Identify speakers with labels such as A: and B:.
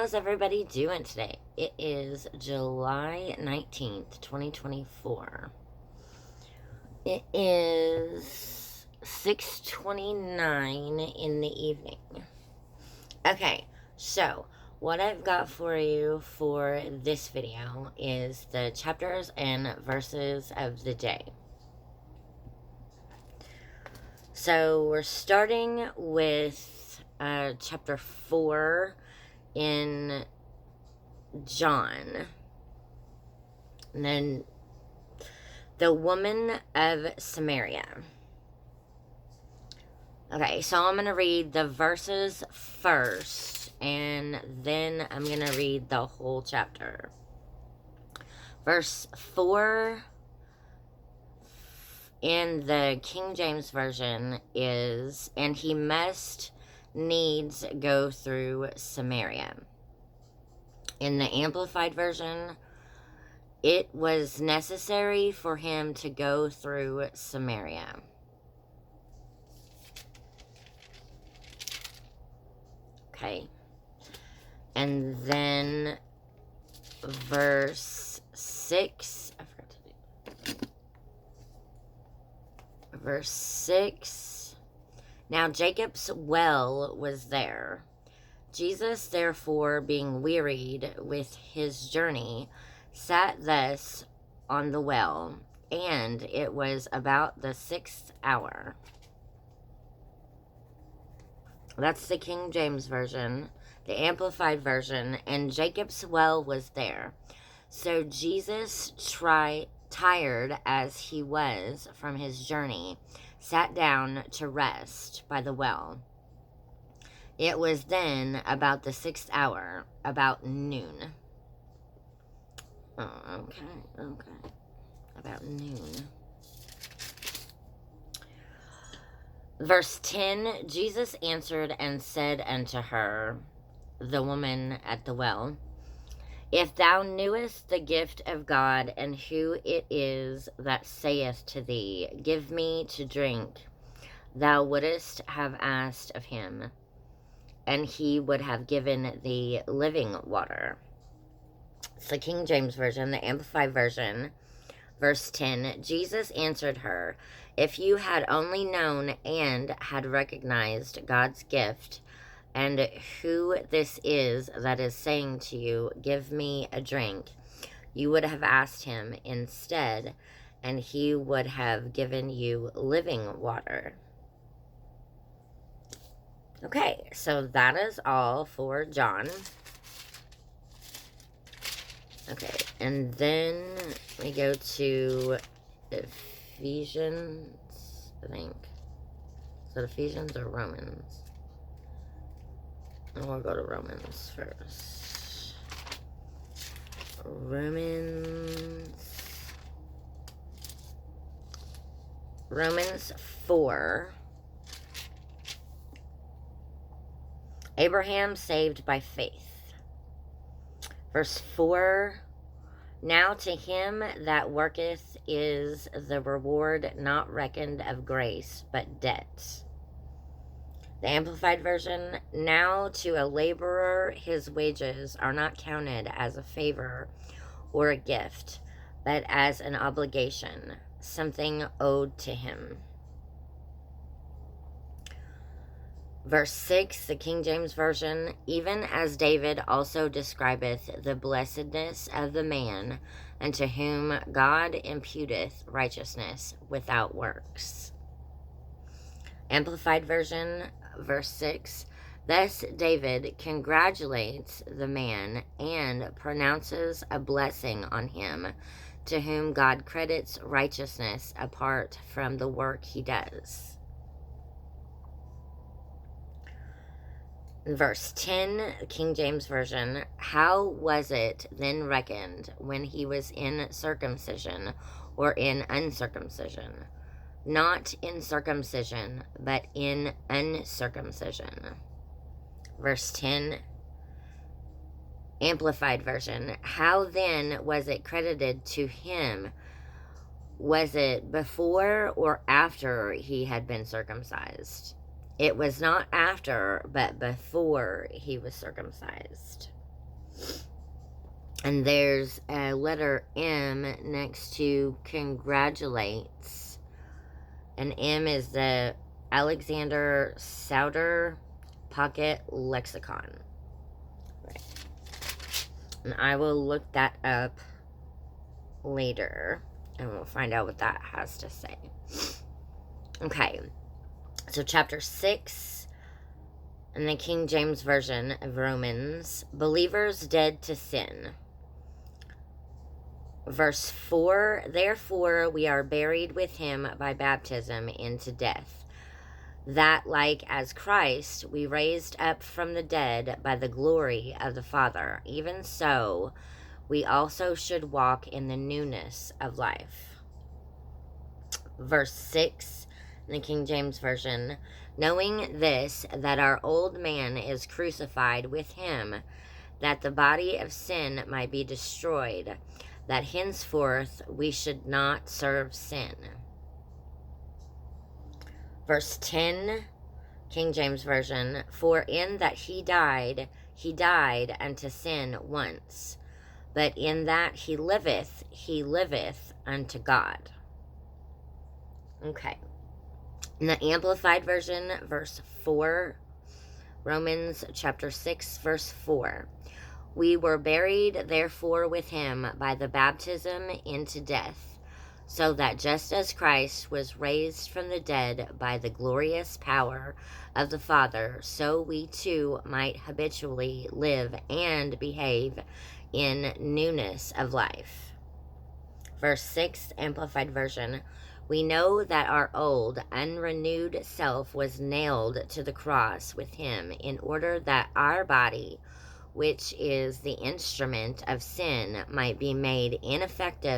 A: How's everybody doing today? It is July 19th, 2024. It is 6:29 in the evening. Okay, so what I've got for you for this video is the chapters and verses of the day. So we're starting with chapter 4 in John. And then the woman of Samaria. Okay, so I'm going to read the verses first, and then I'm going to read the whole chapter. Verse 4 in the King James Version is, and he must needs go through Samaria. In the Amplified Version, it was necessary for him to go through Samaria. Okay. And then verse 6. I forgot to do. Verse 6. Now Jacob's well was there. Jesus, therefore, being wearied with his journey, sat thus on the well, and it was about the 6th hour. That's the King James Version, the Amplified Version, and Jacob's well was there. So Jesus, tired as he was from his journey, sat down to rest by the well. It was then about the 6th hour, about noon. Oh, okay. About noon. Verse 10, Jesus answered and said unto her, the woman at the well, if thou knewest the gift of God, and who it is that saith to thee, give me to drink, thou wouldest have asked of him, and he would have given thee living water. It's the King James Version, the Amplified Version. Verse 10, Jesus answered her, if you had only known and had recognized God's gift, and who this is that is saying to you, give me a drink, you would have asked him instead, and he would have given you living water. Okay, so that is all for John. Okay, and then we go to Ephesians, I think. Is it Ephesians or Romans? And we'll go to Romans first. Romans 4. Abraham saved by faith. Verse 4, now to him that worketh is the reward not reckoned of grace, but debt. The Amplified Version, now to a laborer his wages are not counted as a favor or a gift, but as an obligation, something owed to him. Verse 6, the King James Version, even as David also describeth the blessedness of the man unto whom God imputeth righteousness without works. Amplified Version, verse 6, thus David congratulates the man and pronounces a blessing on him to whom God credits righteousness apart from the work he does. Verse 10, King James Version, how was it then reckoned when he was in circumcision or in uncircumcision? Not in circumcision, but in uncircumcision. Verse 10, Amplified Version, how then was it credited to him? Was it before or after he had been circumcised? It was not after, but before he was circumcised. And there's a letter M next to congratulates. And M is the Alexander Souter Pocket Lexicon. Right. And I will look that up later. And we'll find out what that has to say. Okay. So chapter 6 in the King James Version of Romans. Believers dead to sin. Verse 4, therefore we are buried with him by baptism into death, that like as Christ we raised up from the dead by the glory of the Father, even so we also should walk in the newness of life. Verse 6 in the King James Version, knowing this, that our old man is crucified with him, that the body of sin might be destroyed, that henceforth we should not serve sin. Verse 10, King James Version, for in that he died unto sin once, but in that he liveth unto God. Okay. In the Amplified Version, verse 4, Romans chapter 6, verse 4. We were buried, therefore, with him by the baptism into death, so that just as Christ was raised from the dead by the glorious power of the Father, so we too might habitually live and behave in newness of life. Verse 6, Amplified Version. We know that our old, unrenewed self was nailed to the cross with him in order that our body, which is the instrument of sin, might be made ineffective